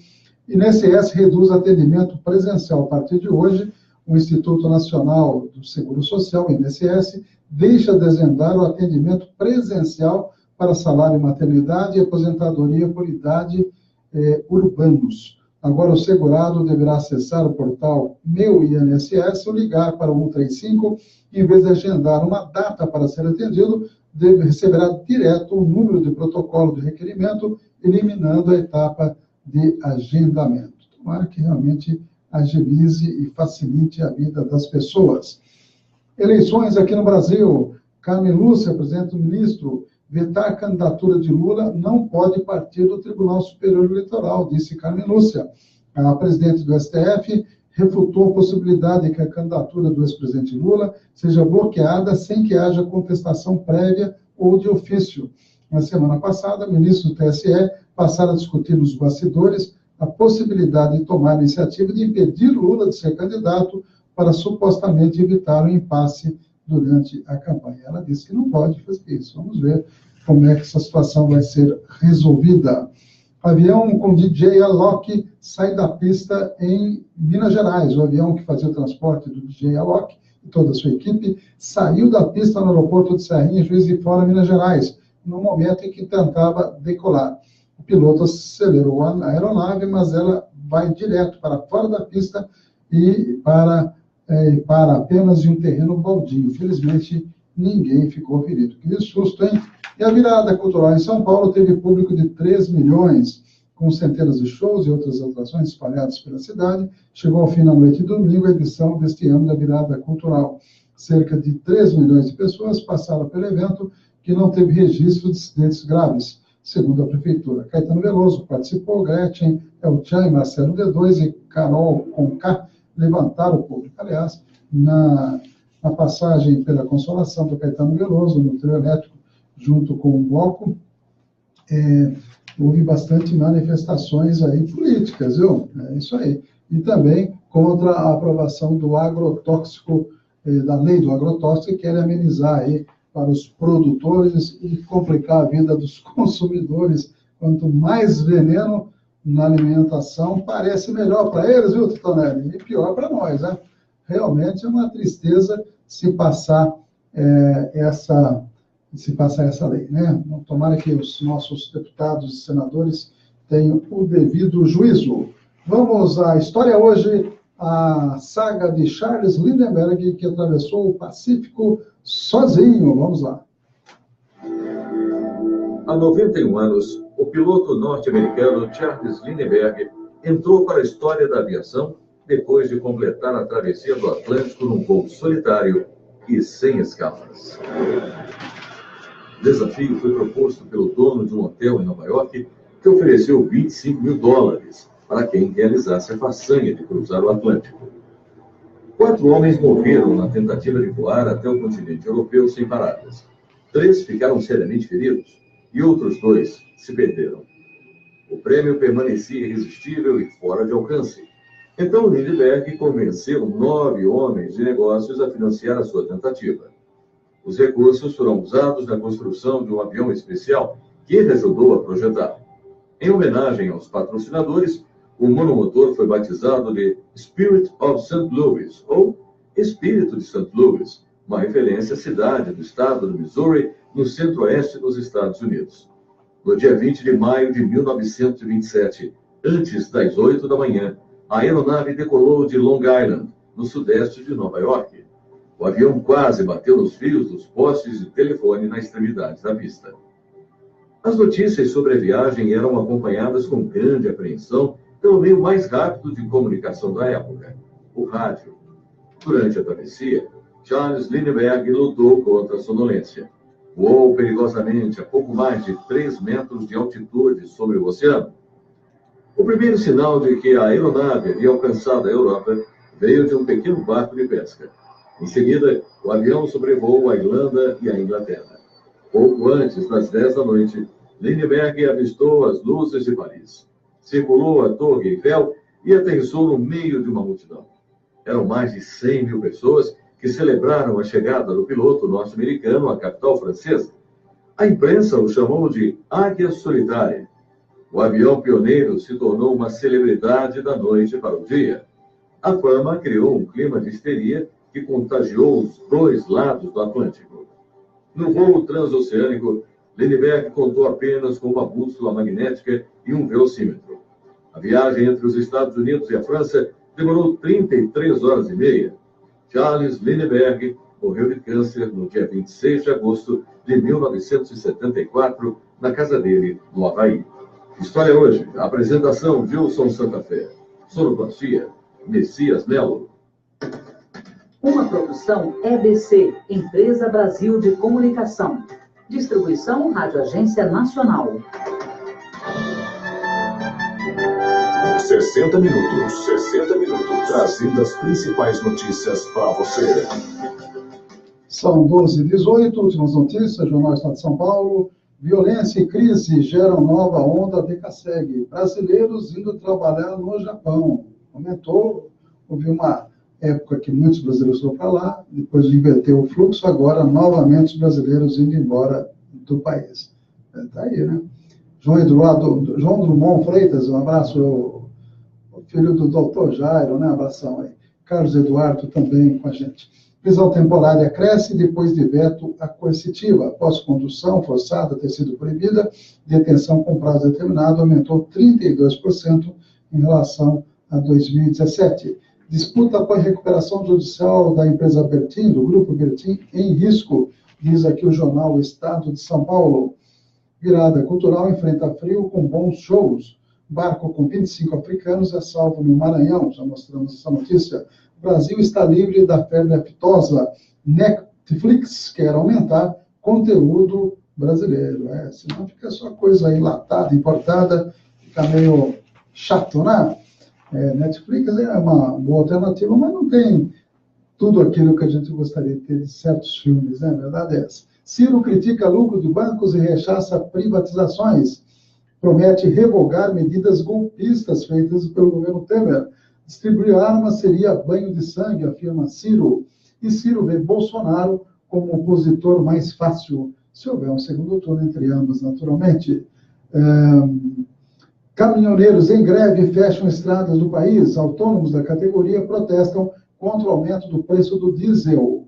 [SPEAKER 1] INSS reduz atendimento presencial. A partir de hoje, o Instituto Nacional do Seguro Social, INSS, deixa de desvendar o atendimento presencial para salário, maternidade e aposentadoria por idade urbanos. Agora, o segurado deverá acessar o portal Meu INSS ou ligar para o 135, em vez de agendar uma data para ser atendido, receberá direto o número de protocolo de requerimento, eliminando a etapa de agendamento. Tomara que realmente agilize e facilite a vida das pessoas. Eleições aqui no Brasil. Carmen Lúcia, presidente do ministro, vetar a candidatura de Lula não pode partir do Tribunal Superior Eleitoral, disse Carmen Lúcia. A presidente do STF refutou a possibilidade de que a candidatura do ex-presidente Lula seja bloqueada sem que haja contestação prévia ou de ofício. Na semana passada, ministros do TSE passaram a discutir nos bastidores a possibilidade de tomar a iniciativa de impedir Lula de ser candidato para supostamente evitar o impasse durante a campanha. Ela disse que não pode fazer isso. Vamos ver como é que essa situação vai ser resolvida. Avião com DJ Alok sai da pista em Minas Gerais. O avião que fazia o transporte do DJ Alok e toda a sua equipe saiu da pista no aeroporto de Serrinha, Juiz de Fora, Minas Gerais, no momento em que tentava decolar. O piloto acelerou a aeronave, mas ela vai direto para fora da pista e para apenas em um terreno baldio. Infelizmente, ninguém ficou ferido. Que susto, hein? E a virada cultural em São Paulo teve público de 3 milhões, com centenas de shows e outras atrações espalhadas pela cidade. Chegou ao fim da noite de domingo a edição deste ano da virada cultural. Cerca de 3 milhões de pessoas passaram pelo evento, que não teve registro de incidentes graves, segundo a prefeitura. Caetano Veloso participou, Gretchen, Elchan, Marcelo D2 e Carol Conká levantaram o público. Aliás, na passagem pela Consolação do Caetano Veloso, no trio elétrico, junto com o bloco, houve bastante manifestações aí políticas, viu? É isso aí. E também contra a aprovação do agrotóxico, da lei do agrotóxico, que quer amenizar aí para os produtores e complicar a vida dos consumidores. Quanto mais veneno na alimentação, parece melhor para eles, viu, Titonelli? E pior para nós, né? Realmente é uma tristeza se passar essa lei, né? Tomara que os nossos deputados e senadores tenham o devido juízo. Vamos à história hoje, a saga de Charles Lindbergh, que atravessou o Pacífico sozinho. Vamos lá.
[SPEAKER 10] Há 91 anos, o piloto norte-americano Charles Lindbergh entrou para a história da aviação depois de completar a travessia do Atlântico num voo solitário e sem escalas. O desafio foi proposto pelo dono de um hotel em Nova York, que ofereceu $25 mil para quem realizasse a façanha de cruzar o Atlântico. 4 homens morreram na tentativa de voar até o continente europeu sem paradas. 3 ficaram seriamente feridos e outros 2 se perderam. O prêmio permanecia irresistível e fora de alcance. Então Lindbergh convenceu 9 homens de negócios a financiar a sua tentativa. Os recursos foram usados na construção de um avião especial que ele ajudou a projetar. Em homenagem aos patrocinadores, o monomotor foi batizado de Spirit of St. Louis, ou Espírito de St. Louis, uma referência à cidade do estado do Missouri, no centro-oeste dos Estados Unidos. No dia 20 de maio de 1927, antes das 8 da manhã, a aeronave decolou de Long Island, no sudeste de Nova York. O avião quase bateu nos fios dos postes de telefone na extremidade da pista. As notícias sobre a viagem eram acompanhadas com grande apreensão pelo meio mais rápido de comunicação da época, o rádio. Durante a travessia, Charles Lindbergh lutou contra a sonolência. Voou perigosamente a pouco mais de 3 metros de altitude sobre o oceano. O primeiro sinal de que a aeronave havia alcançado a Europa veio de um pequeno barco de pesca. Em seguida, o avião sobrevoou a Irlanda e a Inglaterra. Pouco antes das 10 da noite, Lindbergh avistou as luzes de Paris. Circulou a Torre Eiffel e aterrissou no meio de uma multidão. Eram mais de 100 mil pessoas que celebraram a chegada do piloto norte-americano à capital francesa. A imprensa o chamou de Águia Solitária. O avião pioneiro se tornou uma celebridade da noite para o dia. A fama criou um clima de histeria que contagiou os dois lados do Atlântico. No voo transoceânico, Lindbergh contou apenas com uma bússola magnética e um velocímetro. A viagem entre os Estados Unidos e a França demorou 33 horas e meia. Charles Lindbergh morreu de câncer no dia 26 de agosto de 1974, na casa dele, no Havaí. História hoje, a apresentação Wilson Santa Fé. Sonoplastia, Messias Melo.
[SPEAKER 5] Uma produção EBC, Empresa Brasil de Comunicação. Distribuição Rádio Agência Nacional.
[SPEAKER 2] 60 minutos, trazendo as principais notícias para você.
[SPEAKER 1] São 12h18, últimas notícias, Jornal Estado de São Paulo. Violência e crise geram nova onda de CACEG. Brasileiros indo trabalhar no Japão. Aumentou, houve uma época que muitos brasileiros foram para lá, depois de inverter o fluxo, agora novamente os brasileiros indo embora do país. Está aí, né? João Drummond Freitas, um abraço, o filho do doutor Jairo, né? Abração aí. Carlos Eduardo também com a gente. Prisão temporária cresce depois de veto à coercitiva. Após condução forçada ter sido proibida, detenção com prazo determinado aumentou 32% em relação a 2017. Disputa para a recuperação judicial da empresa Bertin, do Grupo Bertin, em risco, diz aqui o jornal Estado de São Paulo. Virada cultural enfrenta frio com bons shows. Barco com 25 africanos é salvo no Maranhão. Já mostramos essa notícia. O Brasil está livre da febre aftosa. Netflix quer aumentar conteúdo brasileiro. Senão fica só coisa enlatada, importada, fica meio chato, né? Netflix é uma boa alternativa, mas não tem tudo aquilo que a gente gostaria de ter de certos filmes, né? A verdade é essa. Ciro critica lucro de bancos e rechaça privatizações. Promete revogar medidas golpistas feitas pelo governo Temer. Distribuir armas seria banho de sangue, afirma Ciro. E Ciro vê Bolsonaro como opositor mais fácil, se houver um segundo turno entre ambos, naturalmente. Caminhoneiros em greve fecham estradas do país. Autônomos da categoria protestam contra o aumento do preço do diesel.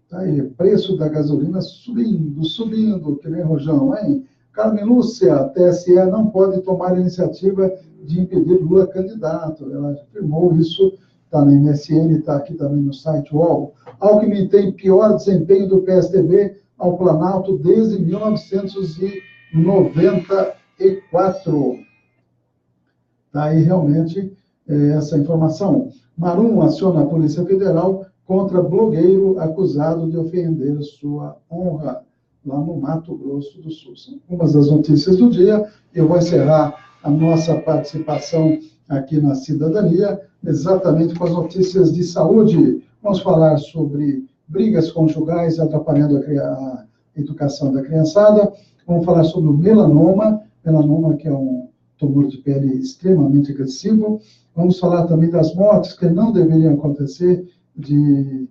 [SPEAKER 1] Tá aí, preço da gasolina subindo, que nem rojão, hein? Carmen Lúcia, TSE não pode tomar iniciativa de impedir Lula candidato. Ela afirmou isso, está na MSN, está aqui também no site UOL. Alckmin tem pior desempenho do PSDB ao Planalto desde 1994. Está aí realmente essa informação. Marum aciona a Polícia Federal contra blogueiro acusado de ofender sua honra, lá no Mato Grosso do Sul. São algumas das notícias do dia. Eu vou encerrar a nossa participação aqui na Cidadania, exatamente com as notícias de saúde. Vamos falar sobre brigas conjugais atrapalhando a educação da criançada. Vamos falar sobre o melanoma que é um tumor de pele extremamente agressivo. Vamos falar também das mortes que não deveriam acontecer de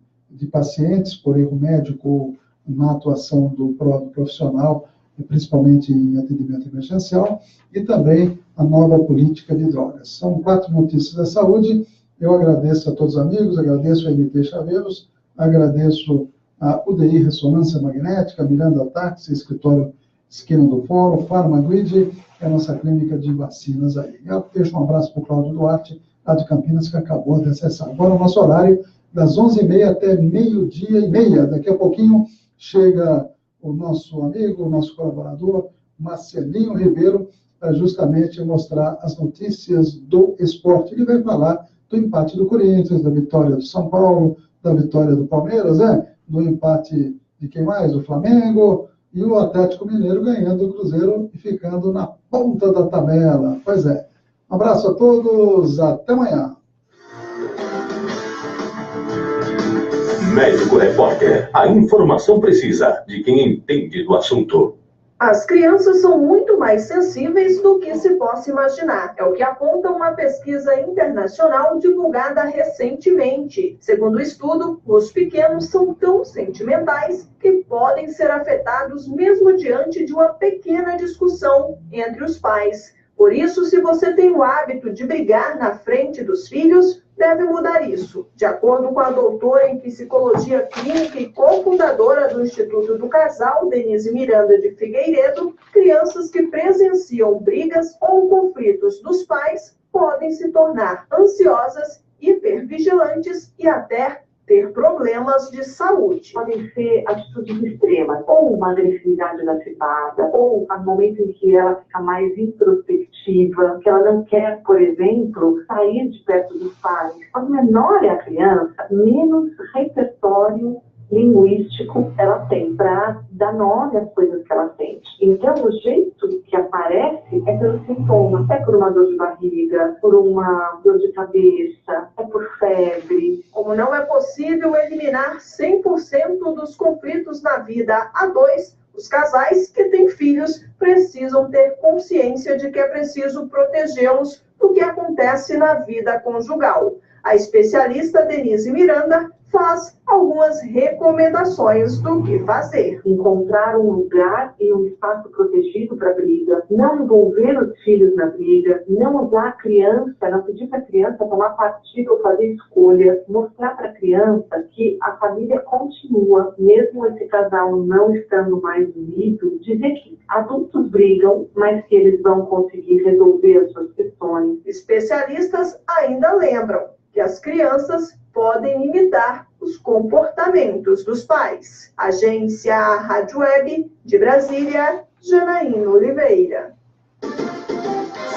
[SPEAKER 1] pacientes por erro médico na atuação do profissional, principalmente em atendimento emergencial, e também a nova política de drogas. São 4 notícias da saúde. Eu agradeço a todos os amigos, agradeço a MT Chaveiros, agradeço a UDI Ressonância Magnética, Miranda Táxi, Escritório Esquina do Fórum, Farmagrid, é a nossa clínica de vacinas aí. Eu deixo um abraço para o Cláudio Duarte, lá de Campinas, que acabou de acessar. Agora o nosso horário, das 11h30 até 12h30. Daqui a pouquinho chega o nosso amigo, o nosso colaborador, Marcelinho Ribeiro, para justamente mostrar as notícias do esporte. Ele vai falar do empate do Corinthians, da vitória do São Paulo, da vitória do Palmeiras, do empate de quem mais? Do Flamengo, e o Atlético Mineiro ganhando o Cruzeiro e ficando na ponta da tabela. Pois é. Um abraço a todos, até amanhã.
[SPEAKER 2] Médico Repórter, a informação precisa de quem entende do assunto.
[SPEAKER 5] As crianças são muito mais sensíveis do que se possa imaginar. É o que aponta uma pesquisa internacional divulgada recentemente. Segundo o estudo, os pequenos são tão sentimentais que podem ser afetados mesmo diante de uma pequena discussão entre os pais. Por isso, se você tem o hábito de brigar na frente dos filhos, deve mudar isso. De acordo com a doutora em psicologia clínica e cofundadora do Instituto do Casal, Denise Miranda de Figueiredo, crianças que presenciam brigas ou conflitos dos pais podem se tornar ansiosas, hipervigilantes e até ter problemas de saúde.
[SPEAKER 11] Podem ser atitudes extremas, ou uma agressividade exacerbada, ou há momentos em que ela fica mais introspectiva, que ela não quer, por exemplo, sair de perto dos pais. Quanto menor é a criança, menos repertório linguístico ela tem para dar nome às coisas que ela sente. Então, o jeito que aparece é pelo sintoma, é por uma dor de barriga, por uma dor de cabeça, é por febre.
[SPEAKER 5] Como não é possível eliminar 100% dos conflitos na vida a dois, os casais que têm filhos precisam ter consciência de que é preciso protegê-los do que acontece na vida conjugal. A especialista Denise Miranda faz algumas recomendações do que fazer.
[SPEAKER 11] Encontrar um lugar e um espaço protegido para a briga, não envolver os filhos na briga, não usar a criança, não pedir para a criança tomar partido ou fazer escolha, mostrar para a criança que a família continua, mesmo esse casal não estando mais unido, dizer que adultos brigam, mas que eles vão conseguir resolver as suas questões.
[SPEAKER 5] Especialistas ainda lembram que as crianças podem imitar os comportamentos dos pais. Agência Rádio Web de Brasília, Janaína Oliveira.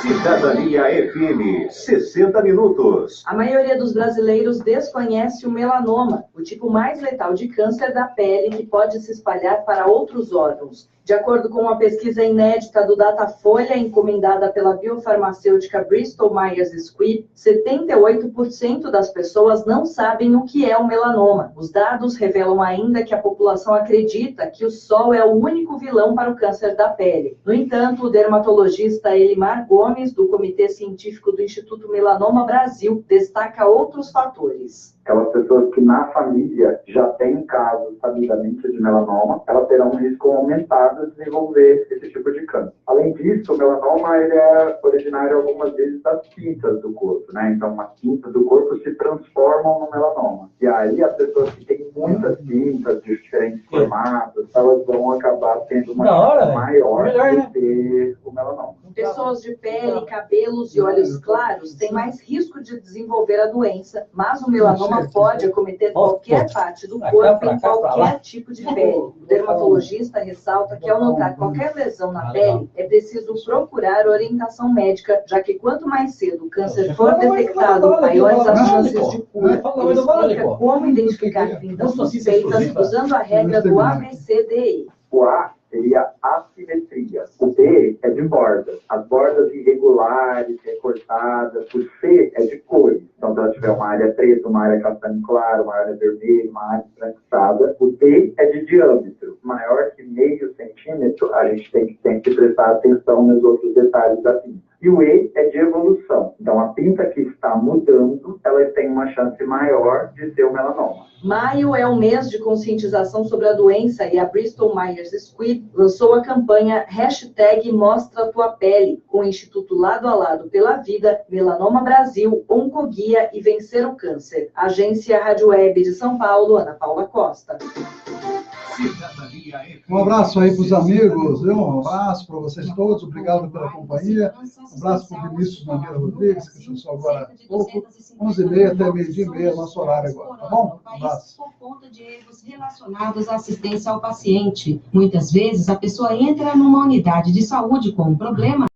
[SPEAKER 2] Cidadania FM, 60 minutos.
[SPEAKER 12] A maioria dos brasileiros desconhece o melanoma, o tipo mais letal de câncer da pele que pode se espalhar para outros órgãos. De acordo com uma pesquisa inédita do Datafolha, encomendada pela biofarmacêutica Bristol Myers Squibb, 78% das pessoas não sabem o que é o melanoma. Os dados revelam ainda que a população acredita que o sol é o único vilão para o câncer da pele. No entanto, o dermatologista Elimar Gomes, do Comitê Científico do Instituto Melanoma Brasil, destaca outros fatores.
[SPEAKER 7] Aquelas pessoas que na família já têm casos sabidamente de melanoma, elas terão um risco aumentado de desenvolver esse tipo de câncer. Além disso, o melanoma ele é originário algumas vezes das pintas do corpo, né? Então, as pintas do corpo se transformam no melanoma. E aí, as pessoas que têm muitas pintas de diferentes formatos, elas vão acabar tendo uma chance maior de ter o melanoma.
[SPEAKER 12] Pessoas de pele, cabelos e olhos claros têm mais risco de desenvolver a doença, mas o melanoma pode acometer qualquer parte do corpo em qualquer tipo de pele. O dermatologista ressalta que ao notar qualquer lesão na pele, é preciso procurar orientação médica, já que quanto mais cedo o câncer for detectado, maiores as chances de cura. Ele explica como identificar pintas suspeitas usando a regra do ABCDE.
[SPEAKER 7] O A seria assimetria. O B é de bordas. As bordas irregulares, recortadas. O C é de cores. Então, se ela tiver uma área preta, uma área castanho claro, uma área vermelha, uma área esbranquiçada. O D é de diâmetro. Maior que meio centímetro, a gente tem que sempre prestar atenção nos outros detalhes da pinta. E o E é de evolução. Então, a pinta que está mudando, ela tem uma chance maior de ter o melanoma.
[SPEAKER 12] Maio é o mês de conscientização sobre a doença e a Bristol Myers Squibb lançou a campanha #MostraTuaPele, com o Instituto Lado a Lado pela Vida, Melanoma Brasil, Oncoguia e Vencer o Câncer. Agência Rádio Web de São Paulo, Ana Paula Costa.
[SPEAKER 1] Um abraço aí para os amigos, viu? Um abraço para vocês todos, obrigado pela companhia. Um abraço para o Vinícius Mangueira Rodrigues, que começou agora há pouco, 11h30 até meio-dia e meia, nosso horário agora, tá bom? Um abraço.
[SPEAKER 13] Por conta de erros relacionados à assistência ao paciente. Muitas vezes a pessoa entra numa unidade de saúde com um problema